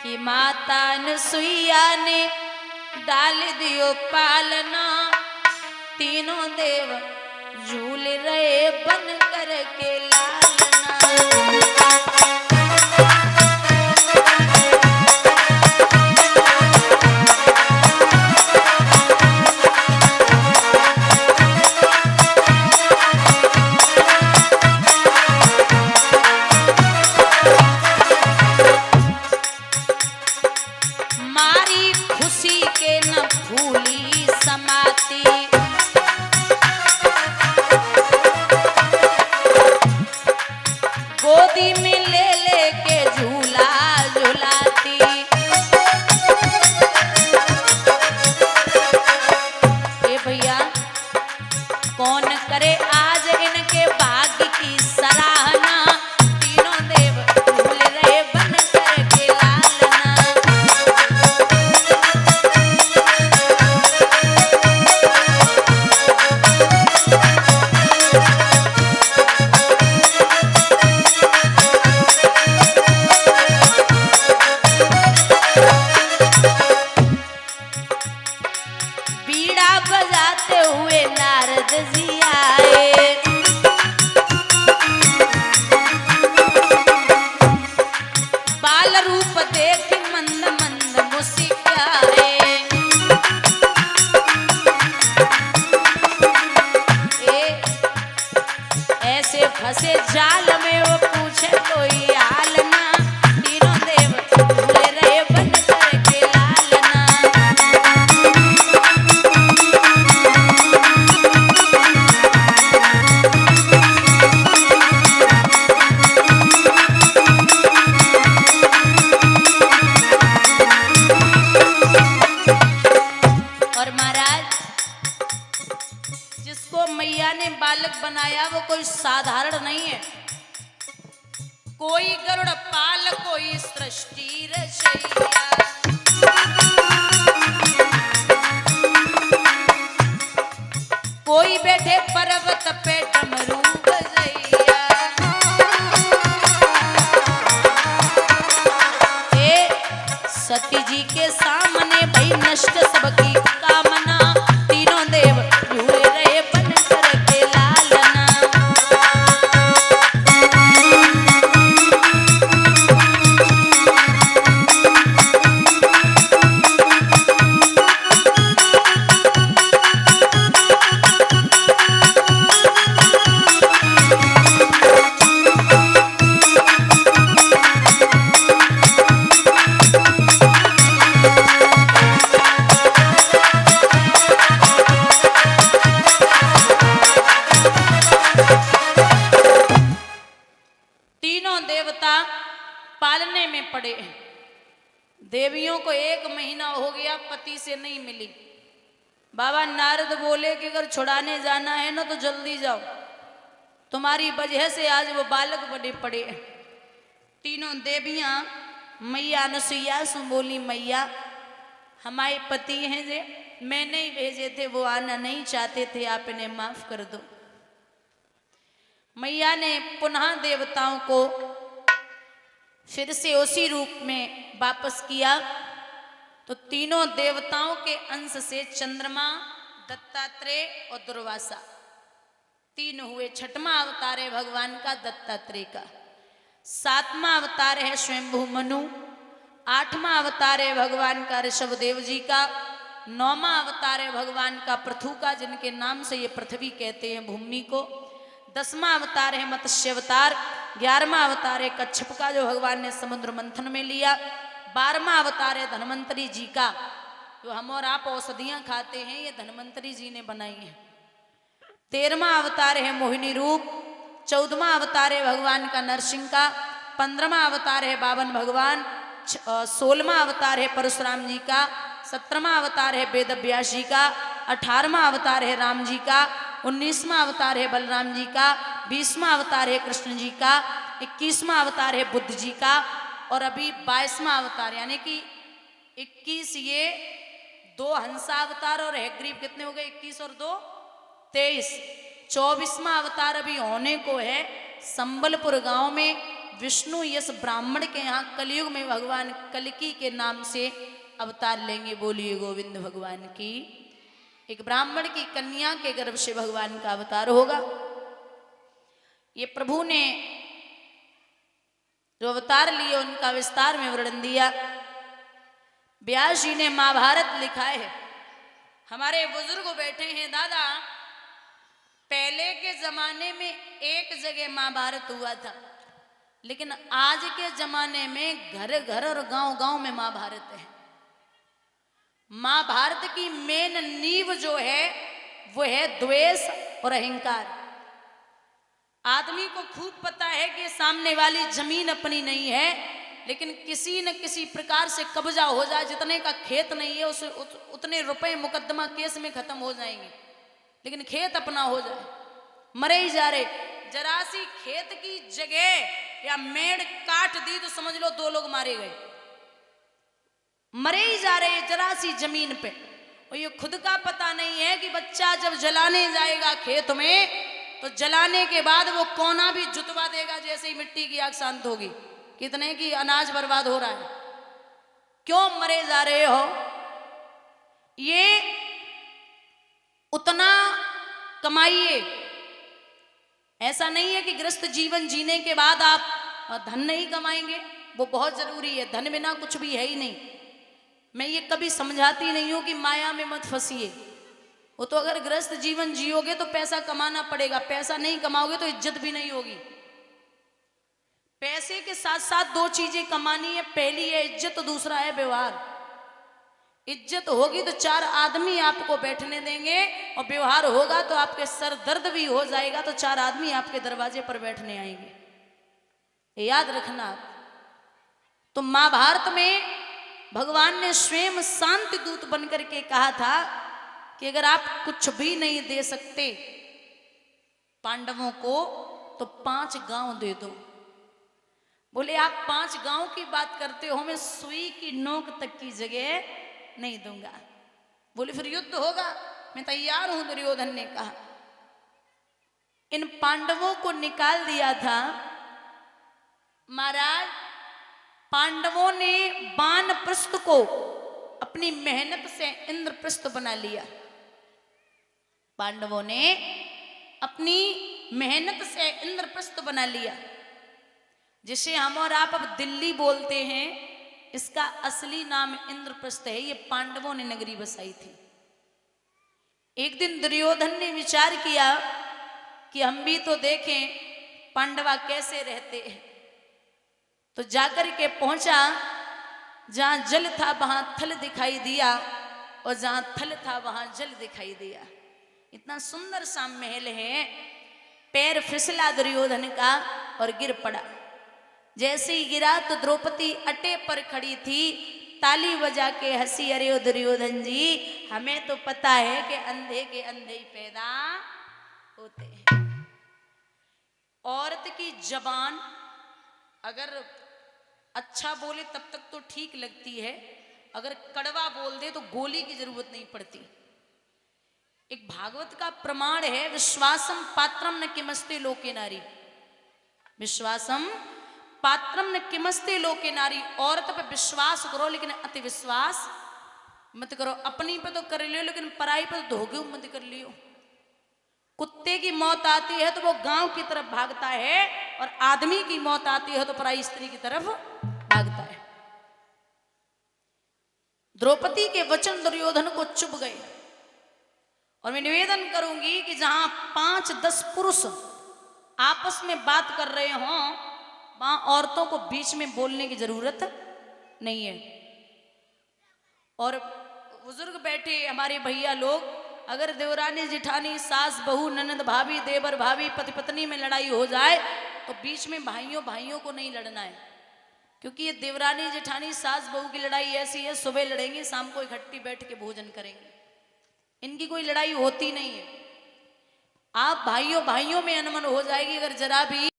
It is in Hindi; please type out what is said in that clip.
कि माता अनसुईया ने डाल दियो पालना, तीनों देव झूल रहे बन कर के लालना। मारी खुशी के न भूली समाती, गोदी में ले लेके झूला झुलाती। ए भैया कौन करे आज इनके भाग्य की सराहना, तीनों देव झूल रहे बन कर के लालना। बीड़ा बजाते हुए नारद जी आए, बाल रूप देख मंद मंद मुस्कुराए। ऐसे फंसे जाल में वो पूछे कोई हाल ना, तीनों देव झूले रहे बन कर के लालना। और महाराज जिसको मैया ने बालक बनाया वो कोई साधारण नहीं है। कोई गरुड़ पाल कोई सृष्टि रचैया, कोई बैठे पर्वत पे डमरू बजैया। ए सती जी के सामने भई नष्ट सबकी कामना, तीनों देव झूले रहे बन कर के लालना। तीनों देवता पालने में पड़े हैं। देवियों को 1 महीना हो गया पति से नहीं मिली। बाबा नारद बोले कि अगर छुड़ाने जाना है ना तो जल्दी जाओ, तुम्हारी वजह से आज वो बालक बड़े पड़े हैं। तीनों देवियां मैया अनसुईया से बोली, मैया हमारे पति हैं जे मैंने ही भेजे थे, वो आना नहीं चाहते थे, आप इन्हें माफ कर दो। मैया ने पुनः देवताओं को फिर से उसी रूप में वापस किया तो तीनों देवताओं के अंश से चंद्रमा, दत्तात्रेय और दुर्वासा 3 हुए। 6वां अवतार है भगवान का दत्तात्रेय का, 7वां अवतार है स्वयंभू मनु, 8वां अवतार है भगवान का ऋषभदेव जी का, 9वां अवतार है भगवान का पृथु का, जिनके नाम से ये पृथ्वी कहते हैं भूमि को, 10वां अवतार है मत्स्य अवतार, 11वां अवतार है कच्छप का जो भगवान ने समुद्र मंथन में लिया, 12वां अवतार है धन्वंतरी जी का, जो हम और आप औषधियां खाते हैं ये धन्वंतरी जी ने बनाई है, 13वां अवतार है मोहिनी रूप, 14वां अवतार है भगवान का नरसिंह का, 15वां अवतार है बावन भगवान, 16वां अवतार है परशुराम जी का, 17वां अवतार है वेद व्यास जी का, 18वां अवतार है राम जी का, 19वां अवतार है बलराम जी का, 20वां अवतार है कृष्ण जी का, 21वां अवतार है बुद्ध जी का, और अभी 22वां अवतार यानी कि 21 ये 2 हंसावतार और हैग्रीव कितने हो गए 21 और 2 23। 24वां अवतार अभी होने को है। संबलपुर गांव में विष्णु यस ब्राह्मण के यहाँ कलयुग में भगवान कल्कि के नाम से अवतार लेंगे। बोलिए गोविंद भगवान की। एक ब्राह्मण की कन्या के गर्भ से भगवान का अवतार होगा। ये प्रभु ने जो अवतार लिए उनका विस्तार में वर्णन दिया। व्यास जी ने महाभारत लिखा है। हमारे बुजुर्ग बैठे हैं दादा, पहले के जमाने में एक जगह महाभारत हुआ था, लेकिन आज के जमाने में घर घर और गांव गांव में महाभारत है। महाभारत की मेन नींव जो है वो है द्वेष और अहंकार। आदमी को खूब पता है कि सामने वाली जमीन अपनी नहीं है, लेकिन किसी न किसी प्रकार से कब्जा हो जाए। जितने का खेत नहीं है उसे उतने रुपए मुकदमा केस में खत्म हो जाएंगे, लेकिन खेत अपना हो जाए, मरे ही जा रहे। जरा सी खेत की जगह या मेड़ काट दी तो समझ लो 2 लोग मारे गए, मरे ही जा रहे जरा सी जमीन पे। और ये खुद का पता नहीं है कि बच्चा जब जलाने जाएगा खेत में तो जलाने के बाद वो कोना भी जुतवा देगा जैसे ही मिट्टी की आग शांत होगी। कितने की अनाज बर्बाद हो रहा है, क्यों मरे जा रहे हो? ये उतना कमाइए, ऐसा नहीं है कि गृहस्थ जीवन जीने के बाद आप धन नहीं कमाएंगे, वो बहुत जरूरी है। धन बिना कुछ भी है ही नहीं। मैं ये कभी समझाती नहीं हूं कि माया में मत फंसिए। वो तो अगर गृहस्थ जीवन जियोगे तो पैसा कमाना पड़ेगा, पैसा नहीं कमाओगे तो इज्जत भी नहीं होगी। पैसे के साथ साथ 2 चीजें कमानी है, पहली है इज्जत, दूसरा है व्यवहार। इज्जत होगी तो 4 आदमी आपको बैठने देंगे, और व्यवहार होगा तो आपके सर दर्द भी हो जाएगा तो 4 आदमी आपके दरवाजे पर बैठने आएंगे। याद रखना। तो महाभारत में भगवान ने स्वयं शांति दूत बनकर के कहा था कि अगर आप कुछ भी नहीं दे सकते पांडवों को तो 5 गांव दे दो। बोले आप 5 गांव की बात करते हो, मैं सुई की नोक तक की जगह नहीं दूंगा। बोले फिर युद्ध होगा, मैं तैयार हूं, दुर्योधन ने कहा। इन पांडवों को निकाल दिया था महाराज। पांडवों ने वानप्रस्थ को अपनी मेहनत से इंद्रप्रस्थ बना लिया। पांडवों ने अपनी मेहनत से इंद्रप्रस्थ बना लिया, जिसे हम और आप अब दिल्ली बोलते हैं। इसका असली नाम इंद्रप्रस्थ है। ये पांडवों ने नगरी बसाई थी। एक दिन दुर्योधन ने विचार किया कि हम भी तो देखें पांडवा कैसे रहते हैं। तो जाकर के पहुंचा, जहां जल था वहां थल दिखाई दिया, और जहां थल था वहां जल दिखाई दिया। इतना सुंदर सा महल है। पैर फिसला दुर्योधन का और गिर पड़ा। जैसे ही गिरा तो द्रौपदी अटे पर खड़ी थी, ताली बजा के हंसी, अरे ओ दुर्योधन जी, हमें तो पता है कि अंधे के अंधे ही पैदा होते हैं। औरत की जबान अगर अच्छा बोले तब तक तो ठीक लगती है, अगर कड़वा बोल दे तो गोली की जरूरत नहीं पड़ती। एक भागवत का प्रमाण है, विश्वासम पात्रम न किमस्ते लोके नारी। विश्वासम पात्रम न किमस्ते लोके नारी। औरत पे विश्वास करो लेकिन अति विश्वास मत करो। अपनी पे तो कर लियो लेकिन पराई पे तो धोखे मत कर लियो। कुत्ते की मौत आती है तो वो गांव की तरफ भागता है, और आदमी की मौत आती है तो पराई स्त्री की तरफ भागता है। द्रौपदी के वचन दुर्योधन को चुभ गए। और मैं निवेदन करूंगी कि जहां 5-10 पुरुष आपस में बात कर रहे हों, वहां औरतों को बीच में बोलने की जरूरत नहीं है। और बुजुर्ग बैठे हमारे भैया लोग, अगर देवरानी जिठानी, सास बहू, ननद भाभी, देवर भाभी, पति पत्नी में लड़ाई हो जाए तो बीच में भाइयों भाइयों को नहीं लड़ना है। क्योंकि ये देवरानी जिठानी, सास बहू की लड़ाई ऐसी है, सुबह लड़ेंगे, शाम को इकट्ठी बैठ के भोजन करेंगे। इनकी कोई लड़ाई होती नहीं है। आप भाइयों भाइयों में अनमन हो जाएगी अगर जरा भी